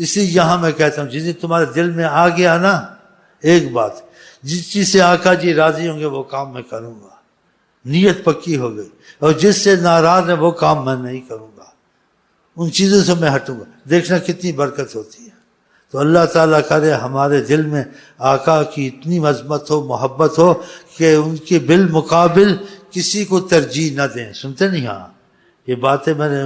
اس لیے یہاں میں کہتا ہوں جس دن تمہارے دل میں آ گیا نا ایک بات، جس چیز سے آقا جی راضی ہوں گے وہ کام میں کروں گا، نیت پکی ہو گئی، اور جس سے ناراض ہے وہ کام میں نہیں کروں گا، ان چیزوں سے میں ہٹوں گا۔ دیکھنا کتنی برکت ہوتی ہے۔ تو اللہ تعالیٰ کرے ہمارے دل میں آقا کی اتنی عظمت ہو، محبت ہو کہ ان کے بالمقابل کسی کو ترجیح نہ دیں۔ سنتے نہیں؟ ہاں، یہ باتیں میں نے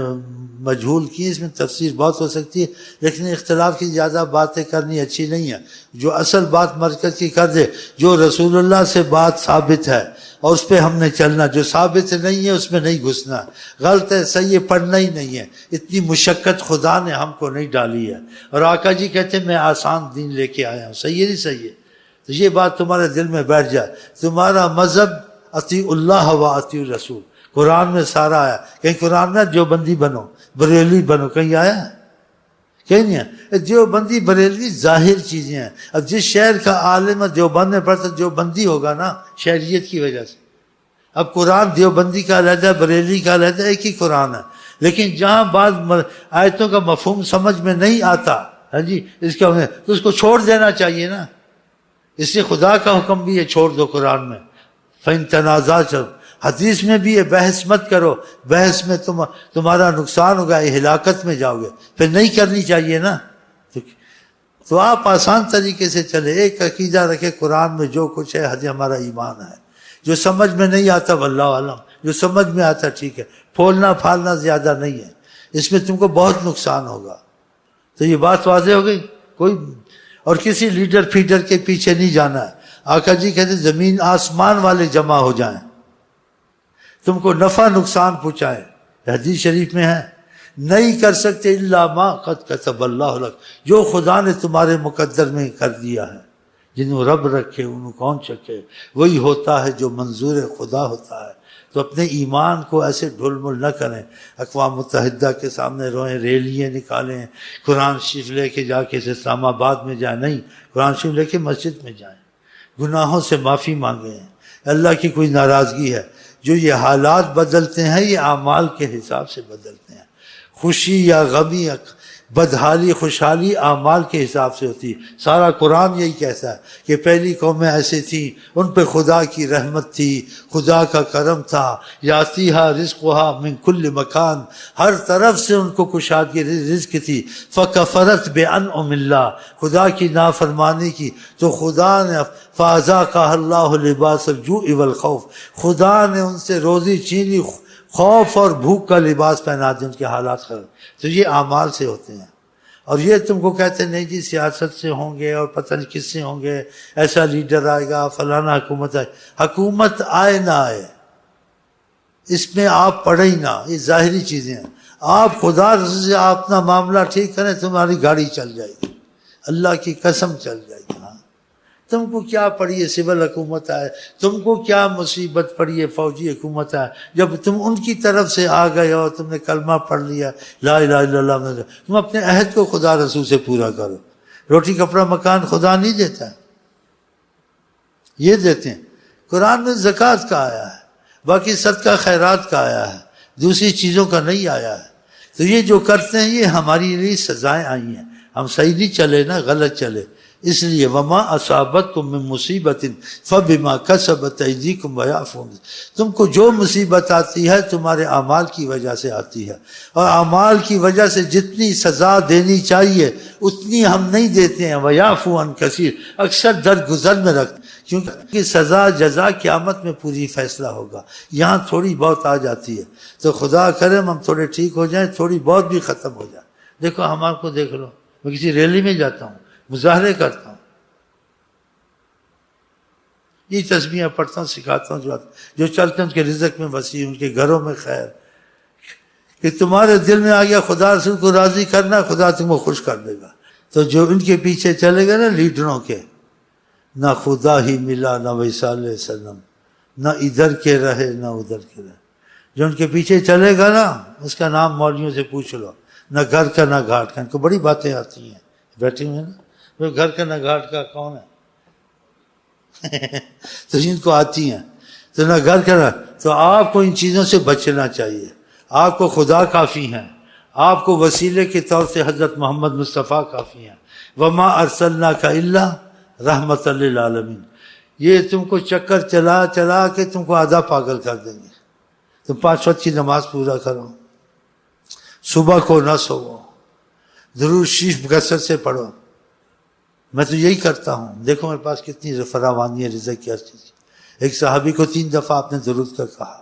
مجہول کی، اس میں تفسیر بہت ہو سکتی ہے، لیکن اختلاف کی زیادہ باتیں کرنی اچھی نہیں ہے۔ جو اصل بات مرکز کی کر دے، جو رسول اللہ سے بات ثابت ہے اور اس پہ ہم نے چلنا، جو ثابت نہیں ہے اس میں نہیں گھسنا، غلط ہے صحیح ہے پڑھنا ہی نہیں ہے۔ اتنی مشقت خدا نے ہم کو نہیں ڈالی ہے، اور آقا جی کہتے ہیں میں آسان دین لے کے آیا ہوں۔ صحیح ہے نہیں صحیح ہے؟ تو یہ بات تمہارے دل میں بیٹھ جائے، تمہارا مذہب اطیع اللہ و اطیع الرسول، قرآن میں سارا آیا۔ کہیں قرآن میں دیوبندی بنو، بریلوی بنو، کہیں آیا ہے؟ کہیں نہیں ہے۔ دیوبندی بریلوی ظاہر چیزیں ہیں۔ اب جس شہر کا عالم ہے دیوبند میں پڑھتا دیوبندی ہوگا نا، شہریت کی وجہ سے۔ اب قرآن دیوبندی کا علیحدہ، بریلوی کا علیحدہ، ایک ہی قرآن ہے، لیکن جہاں بعض آیتوں کا مفہوم سمجھ میں نہیں آتا، ہاں جی، اس کا تو اس کو چھوڑ دینا چاہیے نا۔ اس لیے خدا کا حکم بھی ہے چھوڑ دو قرآن میں، فَإِن تَنَازَعْتُمْ، حدیث میں بھی ہے بحث مت کرو، بحث میں تمہارا نقصان ہوگا، ہلاکت میں جاؤ گے، پھر نہیں کرنی چاہیے نا۔ تو آپ آسان طریقے سے چلے، ایک عقیدہ رکھے قرآن میں جو کچھ ہے حدیث ہمارا ایمان ہے۔ جو سمجھ میں نہیں آتا واللہ عالم، جو سمجھ میں آتا ٹھیک ہے، پھولنا پھالنا زیادہ نہیں ہے، اس میں تم کو بہت نقصان ہوگا۔ تو یہ بات واضح ہو گئی۔ کوئی اور کسی لیڈر فیڈر کے پیچھے نہیں جانا ہے۔ آقا جی کہتے ہیں زمین آسمان والے جمع ہو جائیں، تم کو نفع نقصان پہنچائیں، حدیث شریف میں ہے، نہیں کر سکتے الا ما قد کتب اللہ لک، جو خدا نے تمہارے مقدر میں کر دیا ہے۔ جنہوں رب رکھے انہوں کون چکے، وہی ہوتا ہے جو منظور خدا ہوتا ہے۔ تو اپنے ایمان کو ایسے ڈھل مل نہ کریں، اقوام متحدہ کے سامنے روئیں، ریلیاں نکالیں، قرآن شریف لے کے جا کے اسلام آباد میں جائیں، نہیں، قرآن شریف لے کے مسجد میں جائیں، گناہوں سے معافی مانگیں۔ اللہ کی کوئی ناراضگی ہے؟ جو یہ حالات بدلتے ہیں یہ اعمال کے حساب سے بدلتے ہیں۔ خوشی یا غمی، بدحالی خوشحالی اعمال کے حساب سے ہوتی ہے۔ سارا قرآن یہی کہتا ہے کہ پہلی قومیں ایسے تھیں، ان پہ خدا کی رحمت تھی، خدا کا کرم تھا، یاتیہا رزقہا من کل مکان، ہر طرف سے ان کو کشادگی رزق تھی۔ فکفرت بانعم اللہ، خدا کی نافرمانی کی تو خدا نے فاذاقہا اللہ لباس الجوع والخوف، خدا نے ان سے روزی چھینی، خوف اور بھوک کا لباس پہنا دیا، ان کے حالات خراب۔ تو یہ اعمال سے ہوتے ہیں۔ اور یہ تم کو کہتے ہیں نہیں جی سیاست سے ہوں گے اور پتہ نہیں کس سے ہوں گے، ایسا لیڈر آئے گا، فلانا حکومت آئے، حکومت آئے نہ آئے اس میں آپ پڑھیں ہی نہ، یہ ظاہری چیزیں ہیں۔ آپ خدا رسول سے آپ اپنا معاملہ ٹھیک کریں، تمہاری گاڑی چل جائے گی، اللہ کی قسم چل جائے گی۔ ہاں، تم کو کیا پڑی ہے سول حکومت آئے، تم کو کیا مصیبت پڑی ہے فوجی حکومت آئے، جب تم ان کی طرف سے آ گئے ہو، تم نے کلمہ پڑھ لیا لا الہ الا اللہ، تم اپنے عہد کو خدا رسول سے پورا کرو۔ روٹی کپڑا مکان خدا نہیں دیتا ہے، یہ دیتے ہیں۔ قرآن میں زکوٰۃ کا آیا ہے، باقی صدقہ خیرات کا آیا ہے، دوسری چیزوں کا نہیں آیا ہے۔ تو یہ جو کرتے ہیں یہ ہماری لیے سزائیں آئی ہیں، ہم صحیح نہیں چلے نا، غلط چلے، اس لیے وما اصابتکم من مصیبت فبما کسبت ایدیکم ویعفو، تم کو جو مصیبت آتی ہے تمہارے اعمال کی وجہ سے آتی ہے، اور اعمال کی وجہ سے جتنی سزا دینی چاہیے اتنی ہم نہیں دیتے ہیں، ویعفو عن کثیر، اکثر درگزر میں رکھتے، کیونکہ سزا جزا قیامت میں پوری فیصلہ ہوگا، یہاں تھوڑی بہت آ جاتی ہے۔ تو خدا کرم ہم تھوڑے ٹھیک ہو جائیں، تھوڑی بہت بھی ختم ہو جائے۔ دیکھو ہمارے کو دیکھ لو، میں کسی ریلی میں جاتا ہوں، مظاہرے کرتا ہوں، یہ تسبیحیں پڑھتا ہوں، سکھاتا ہوں، جو چلتے ہیں ان کے رزق میں وسیع، ان کے گھروں میں خیر، کہ تمہارے دل میں آ گیا خدا رسول کو راضی کرنا، خدا تم کو خوش کر دے گا۔ تو جو ان کے پیچھے چلے گئے نا لیڈروں کے، نہ خدا ہی ملا نہ ویسا علیہ السلام، نہ ادھر کے رہے نہ ادھر کے رہے، جو ان کے پیچھے چلے گا نا اس کا نام مولویوں سے پوچھ لو، نہ گھر کا نہ گھاٹ کا، ان کو بڑی باتیں آتی ہیں، بیٹھے ہوئے نا، وہ گھر کا نہ گھاٹ کا کون ہے تو جن کو آتی ہیں، تو نہ گھر کا نہ، تو آپ کو ان چیزوں سے بچنا چاہیے۔ آپ کو خدا کافی ہیں، آپ کو وسیلے کے طور سے حضرت محمد مصطفیٰ کافی ہیں. وما ارسلناک الا رحمت للعالمین. یہ تم کو چکر چلا چلا کے تم کو آدھا پاگل کر دیں گے. تم 5 وقت کی نماز پورا کرو، صبح کو نہ سو، درود شریف کثرت سے پڑھو. میں تو یہی کرتا ہوں. دیکھو میرے پاس کتنی فراوانی ہے رزق کی ہر چیز. ایک صحابی کو 3 دفعہ آپ نے درود کا کہا،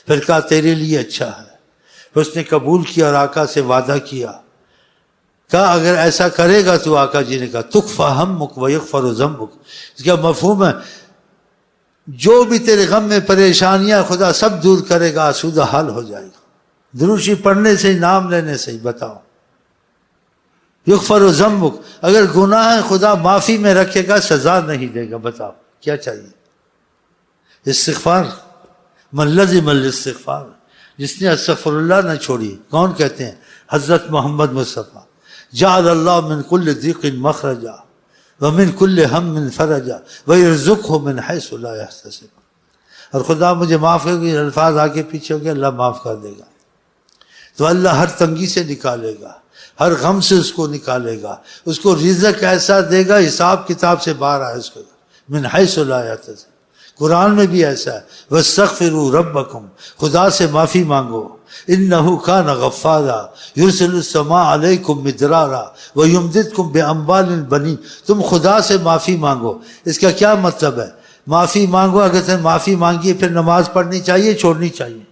پھر کہا تیرے لیے اچھا ہے، پھر اس نے قبول کیا اور آقا سے وعدہ کیا. کہا اگر ایسا کرے گا تو آقا جی نے کہا تکفی ہمک ویغفر ذنبک. اس کا مفہوم ہے جو بھی تیرے غم میں پریشانیاں خدا سب دور کرے گا، آسودہ حال ہو جائے گا. درود شریف پڑھنے سے ہی، نام لینے سے ہی. بتاؤ یغفر ذنبک، اگر گناہ ہے خدا معافی میں رکھے گا، سزا نہیں دے گا. بتاؤ کیا چاہیے؟ استغفار. من لزم الاستغفار، جس نے استغفر اللہ نہ چھوڑی. کون کہتے ہیں؟ حضرت محمد مصطفیٰ. جعل اللہ من کل ضیق مخرجا ومن کل ہم فرجا ویرزقہ من حیث لا یحتسب. اور خدا مجھے معاف کر کے الفاظ آگے پیچھے ہو گیا، اللہ معاف کر دے گا. تو اللہ ہر تنگی سے نکالے گا، ہر غم سے اس کو نکالے گا، اس کو رزق ایسا دے گا حساب کتاب سے باہر آئے اس کو. من حیث لا یحتسب. قرآن میں بھی ایسا ہے وَاسْتَغْفِرُوا رَبَّكُمْ، خدا سے معافی مانگو. إِنَّهُ كَانَ غَفَّارًا يُرْسِلُ السَّمَاءَ عَلَيْكُمْ مِدْرَارًا وَيُمْدِدْكُمْ بِأَمْوَالٍ بَنِينَ. تم خدا سے معافی مانگو. اس کا کیا مطلب ہے؟ معافی مانگو. اگر تم معافی مانگیے پھر نماز پڑھنی چاہیے چھوڑنی چاہیے.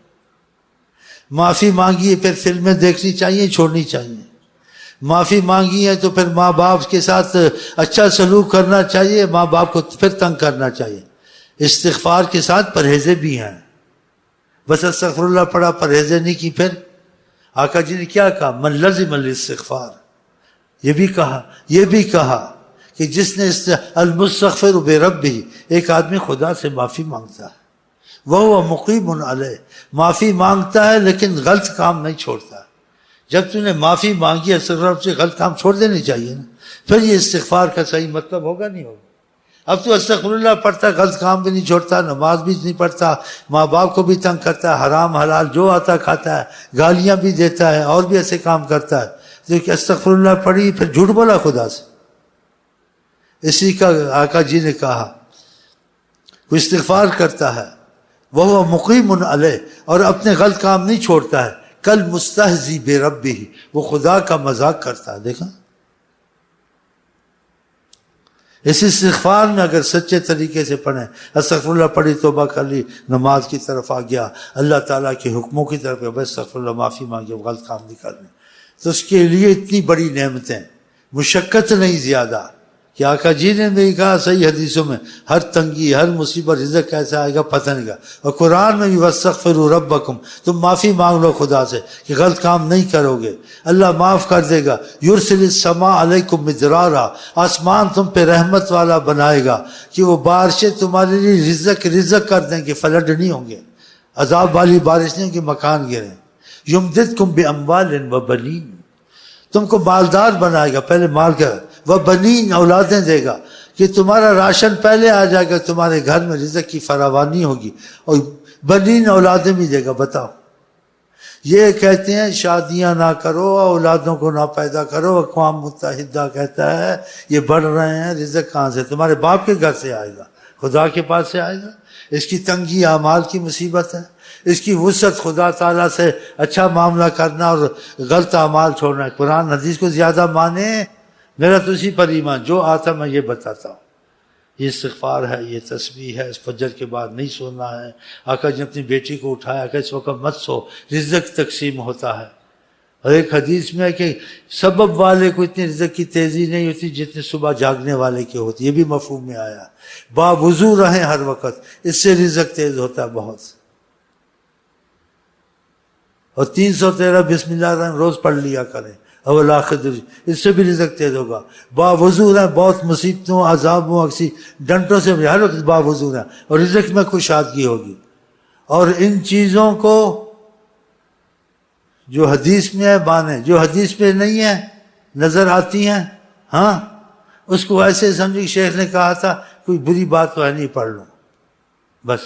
معافی مانگیے پھر فلمیں دیکھنی چاہیے چھوڑنی چاہیے. معافی مانگی ہے تو پھر ماں باپ کے ساتھ اچھا سلوک کرنا چاہیے، ماں باپ کو پھر تنگ کرنا چاہیے. استغفار کے ساتھ پرہیزیں بھی ہیں. بس استغفر اللہ پڑھا، پرہیزیں نہیں کی. پھر آقا جی نے کیا کہا؟ من لزم الاستغفار. یہ بھی کہا کہ جس نے المستغفر بربہ، ایک آدمی خدا سے معافی مانگتا ہے، وہو مقیم علیہ، معافی مانگتا ہے لیکن غلط کام نہیں چھوڑتا. جب تم نے معافی مانگی استغفار سے، غلط کام چھوڑ دینے چاہیے نا. پھر یہ استغفار کا صحیح مطلب ہوگا نہیں ہوگا. اب تو استغفر اللہ پڑھتا ہے، غلط کام بھی نہیں چھوڑتا، نماز بھی نہیں پڑھتا، ماں باپ کو بھی تنگ کرتا ہے، حرام حلال جو آتا کھاتا ہے، گالیاں بھی دیتا ہے، اور بھی ایسے کام کرتا ہے. تو استغفر اللہ پڑھی پھر جھوٹ بولا خدا سے. اسی کا آقا جی نے کہا کوئی استغفار کرتا ہے وہ مقیم علیہ، اور اپنے غلط کام نہیں چھوڑتا ہے، کل مستہزی بربہ، وہ خدا کا مذاق کرتا ہے. دیکھا اس استغفار میں اگر سچے طریقے سے پڑھیں، استغفر اللہ پڑھی، توبہ کر لی، نماز کی طرف آ گیا، اللہ تعالیٰ کے حکموں کی طرف گیا، بس استغفر اللہ معافی مانگی، غلط کام نہیں کرنے، تو اس کے لیے اتنی بڑی نعمتیں، مشقت نہیں زیادہ. کہ آقا جی نے بھی کہا صحیح حدیثوں میں ہر تنگی ہر مصیبت رزق کیسا آئے گا پتہ نہیں گا. اور قرآن میں بھی وَاسْتَغْفِرُوا رَبَّكُمْ، تم معافی مانگ لو خدا سے کہ غلط کام نہیں کرو گے، اللہ معاف کر دے گا. يُرْسِلِ السَّمَاءَ عَلَيْكُمْ مِدْرَارًا، آسمان تم پہ رحمت والا بنائے گا کہ وہ بارشیں تمہارے لیے رزق کر دیں گے، فلڈ نہیں ہوں گے، عذاب والی بارش نہیں ہوگی، مکان گریں. يُمْدِدْكُمْ بِأَمْوَالٍ وَبَنِينَ، تم کو مالدار بنائے گا، پہلے مال کا وَبَنِينَ، اولادیں دے گا کہ تمہارا راشن پہلے آ جائے گا، تمہارے گھر میں رزق کی فراوانی ہوگی، اور بنین اولادیں بھی دے گا. بتاؤ یہ کہتے ہیں شادیاں نہ کرو، اولادوں کو نہ پیدا کرو، اقوام متحدہ کہتا ہے یہ بڑھ رہے ہیں، رزق کہاں سے؟ تمہارے باپ کے گھر سے آئے گا، خدا کے پاس سے آئے گا. اس کی تنگی اعمال کی مصیبت ہے، اس کی وسعت خدا تعالیٰ سے اچھا معاملہ کرنا اور غلط اعمال چھوڑنا. قرآن حدیث کو زیادہ مانے، میرا تو اسی پر ایمان، جو آتا میں یہ بتاتا ہوں. یہ استغفار ہے، یہ تسبیح ہے، اس فجر کے بعد نہیں سونا ہے. آقا جی نے اپنی بیٹی کو اٹھایا کہ اس وقت مت سو، رزق تقسیم ہوتا ہے. اور ایک حدیث میں ہے کہ سبب والے کو اتنی رزق کی تیزی نہیں ہوتی جتنی صبح جاگنے والے کی ہوتی. یہ بھی مفہوم میں آیا. باوضو رہیں ہر وقت، اس سے رزق تیز ہوتا ہے بہت. اور 313 بسم اللہ الرحمن روز پڑھ لیا کریں، اول آخر اس سے بھی رزق تیز ہوگا. باوضو رہیں، بہت مصیبتوں عذابوں اکسی ڈنٹوں سے ہر وقت باوضو رہیں، اور رزق میں کشادگی ہوگی. اور ان چیزوں کو جو حدیث میں ہے مانیں، جو حدیث میں نہیں ہے نظر آتی ہیں، ہاں اس کو ایسے سمجھی. شیخ نے کہا تھا کوئی بری بات تو ہے نہیں، پڑھ لوں بس.